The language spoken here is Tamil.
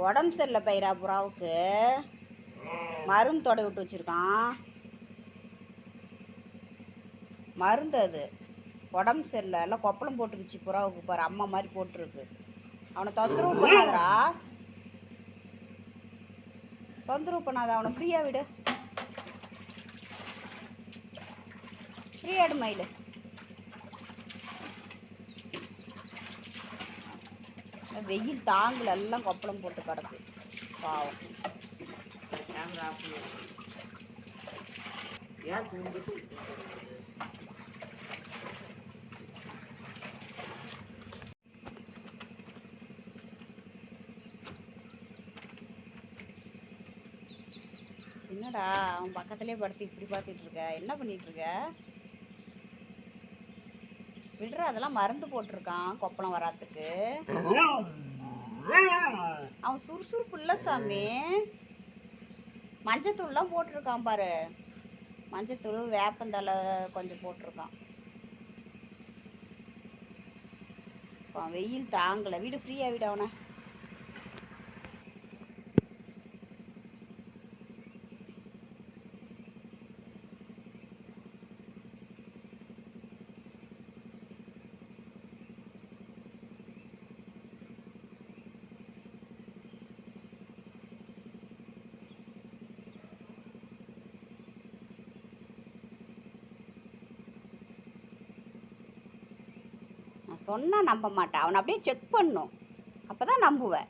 உடம்பு சரியில்லை பயிரா புறாவுக்கு மருந்து தொடை விட்டு வச்சுருக்கான். மருந்து அது உடம்பு சரியில்லை, எல்லாம் கொப்பளம் போட்டுருச்சு புறாவுக்கு. பாரு அம்மா மாதிரி போட்டுருக்கு. அவனை தொந்தரவு பண்ணாதரா, தொந்தரவு பண்ணாத, அவனை ஃப்ரீயாக விடு. ஃப்ரீயாடு மயில். வெயில் தாங்கல, எல்லாம் கொப்பளம் போட்டு கிடக்கு பாவம். என்னடா அவன் பக்கத்துலேயே படுத்து இப்படி பார்த்துட்டு இருக்க, என்ன பண்ணிட்டு இருக்க? விடுற, அதெல்லாம் மருந்து போட்டிருக்கான் கொப்பளம் வராதுக்கு. அவன் சுறுசுறுப்பு இல்லை சாமி. மஞ்சத்தூள்லாம் போட்டிருக்கான் பாரு, மஞ்சத்தூள் வேப்பந்தலை கொஞ்சம் போட்டிருக்கான். வெயில் தாங்கலை, வீடு ஃப்ரீயாக விடு அவனை. நான் சொன்னால் நம்ப மாட்டேன், அவனை அப்படியே செக் பண்ணும், அப்போ தான் நம்புவேன்.